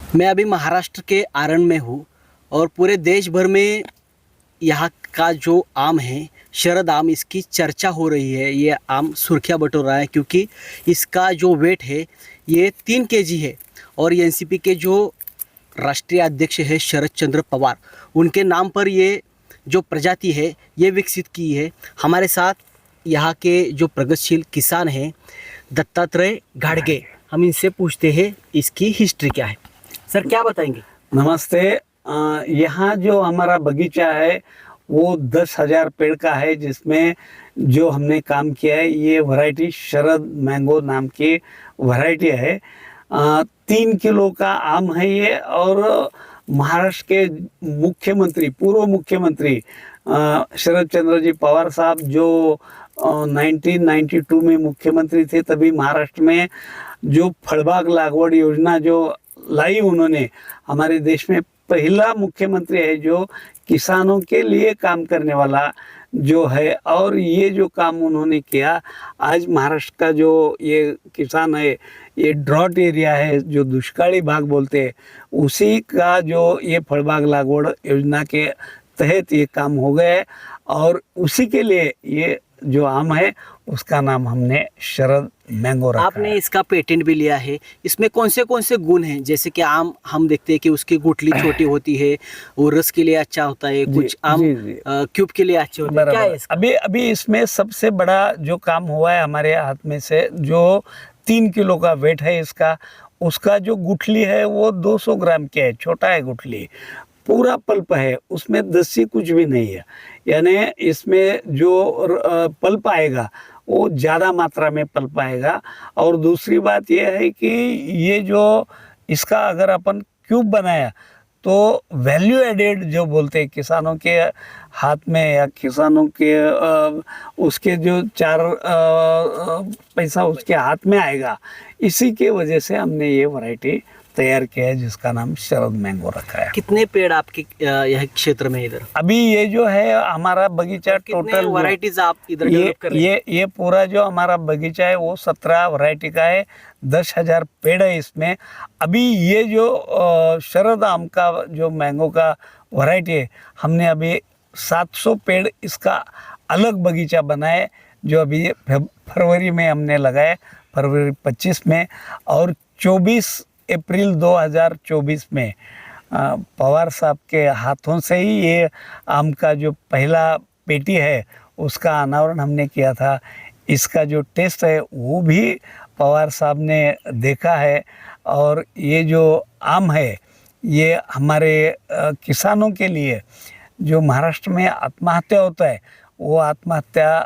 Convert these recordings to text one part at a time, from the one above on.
मैं अभी महाराष्ट्र के आरण में हूँ और पूरे देश भर में यहाँ का जो आम है शरद आम, इसकी चर्चा हो रही है। ये आम सुर्खियाँ बटोर रहा है क्योंकि इसका जो वेट है ये 3 kg है। और एनसीपी के जो राष्ट्रीय अध्यक्ष है शरद चंद्र पवार, उनके नाम पर ये जो प्रजाति है ये विकसित की है। हमारे साथ यहाँ के जो प्रगतिशील किसान हैं दत्तात्रेय घाडगे, हम इनसे पूछते हैं इसकी हिस्ट्री क्या है। सर क्या बताएंगे? नमस्ते। यहाँ जो हमारा बगीचा है वो 10,000 पेड़ का है, जिसमें जो हमने काम किया है ये वैरायटी शरद मैंगो नाम की वैरायटी है। 3 किलो का आम है ये। और महाराष्ट्र के मुख्यमंत्री, पूर्व मुख्यमंत्री शरद चंद्र जी पवार साहब जो 1992 में मुख्यमंत्री थे, तभी महाराष्ट्र में जो फलबाग लागवड योजना जो लाई उन्होंने, हमारे देश में पहला मुख्यमंत्री है जो किसानों के लिए काम करने वाला जो है। और ये जो काम उन्होंने किया, आज महाराष्ट्र का जो ये किसान है, ये ड्रॉट एरिया है जो दुष्काली भाग बोलते हैं, उसी का जो ये फलबाग लागवड योजना के तहत ये काम हो गया है। और उसी के लिए ये जो आम है उसका नाम हमने शरद मैंगो रखा आपने है। इसका पेटेंट भी लिया है। इसमें कौन से गुण हैं? जैसे कि आम हम देखते हैं कि उसकी गुठली छोटी होती है, वो रस के लिए अच्छा होता है, कुछ आम जी। क्यूब के लिए अच्छे होते हैं। क्या है इसका? अभी इसमें सबसे बड़ा जो काम हुआ है हमारे हाथ में से, जो 3 किलो का वेट है इसका, उसका जो गुठली है वो 200 ग्राम की है, छोटा है गुठली, पूरा पल्प है, उसमें दसी कुछ भी नहीं है। यानी इसमें जो पल्प आएगा वो ज़्यादा मात्रा में पल्प आएगा। और दूसरी बात यह है कि ये जो इसका अगर अपन क्यूब बनाया तो वैल्यू एडेड जो बोलते हैं किसानों के हाथ में, या किसानों के उसके जो 4 पैसा उसके हाथ में आएगा। इसी के वजह से हमने ये वैरायटी तैयार किया है जिसका नाम शरद मैंगो रखा है। कितने पेड़ आपके यह क्षेत्र में इधर? अभी ये जो है हमारा बगीचा टोटल वैरायटीज आप इधर डेवलप कर रहे हैं? ये पूरा जो हमारा बगीचा है वो 17 वैरायटी का है। 10,000 पेड़ है इसमें। अभी ये जो शरद आम का जो मैंगो का वैरायटी है, हमने अभी 700 पेड़ इसका अलग बगीचा बनाए, जो अभी फरवरी में हमने लगाए, फरवरी 25 में। और 24 अप्रैल 2024 में पवार साहब के हाथों से ही ये आम का जो पहला पेटी है उसका अनावरण हमने किया था। इसका जो टेस्ट है वो भी पवार साहब ने देखा है। और ये जो आम है ये हमारे किसानों के लिए, जो महाराष्ट्र में आत्महत्या होता है, वो आत्महत्या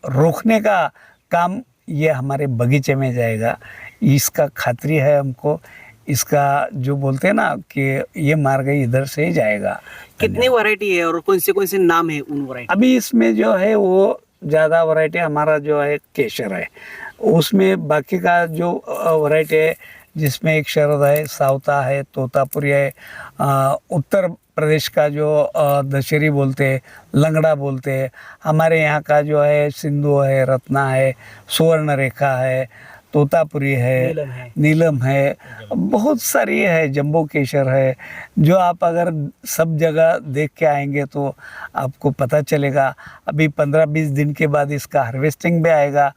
रोकने का काम ये हमारे बगीचे में जाएगा। इसका खातिरी है हमको। इसका जो बोलते हैं ना कि ये मार्ग इधर से ही जाएगा। कितनी वैरायटी है और कौन से नाम है उन वैरायटी? अभी इसमें जो है वो ज़्यादा वैरायटी हमारा जो है केसर है, उसमें बाकी का जो वैरायटी है जिसमें एक शरद है, सावता है, तोतापुरी है, उत्तर प्रदेश का जो दशहरी बोलते हैं, लंगड़ा बोलते हैं, हमारे यहाँ का जो है सिंधु है, रत्ना है, सुवर्ण रेखा है, तोतापुरी है, नीलम है, बहुत सारी है, जम्बो केसर है। जो आप अगर सब जगह देख के आएंगे तो आपको पता चलेगा। अभी 15-20 दिन के बाद इसका हार्वेस्टिंग भी आएगा।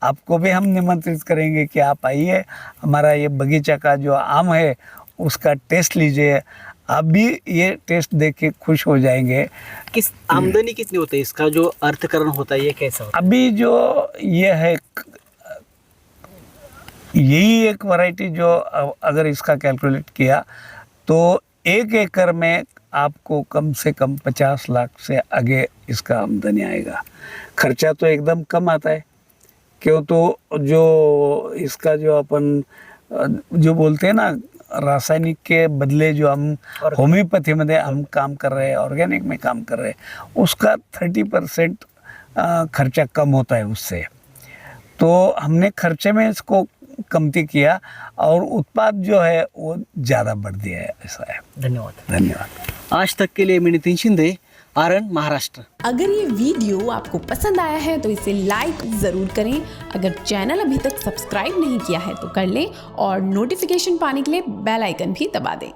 आपको भी हम निमंत्रित करेंगे कि आप आइए, हमारा ये बगीचा का जो आम है उसका टेस्ट लीजिए। आप भी ये टेस्ट देख के खुश हो जाएंगे। किस आमदनी कितनी होती है इसका, जो अर्थकरण होता है ये कैसा होता है? अभी जो ये है, यही एक वैरायटी जो अगर इसका कैलकुलेट किया तो 1 एकड़ में आपको कम से कम 50 लाख से आगे इसका आमदनी आएगा। खर्चा तो एकदम कम आता है, क्यों तो जो इसका जो अपन जो बोलते हैं ना, रासायनिक के बदले जो हम होम्योपैथी में हम काम कर रहे हैं, ऑर्गेनिक में काम कर रहे हैं, उसका 30% खर्चा कम होता है उससे। तो हमने खर्चे में इसको कमती किया और उत्पाद जो है वो ज़्यादा बढ़ दिया है, ऐसा है। धन्यवाद। धन्यवाद। आज तक के लिए मी नितीन शिंदे, आरण, महाराष्ट्र। अगर ये वीडियो आपको पसंद आया है तो इसे लाइक ज़रूर करें। अगर चैनल अभी तक सब्सक्राइब नहीं किया है तो कर लें और नोटिफिकेशन पाने के लिए बेल आइकन भी दबा दें।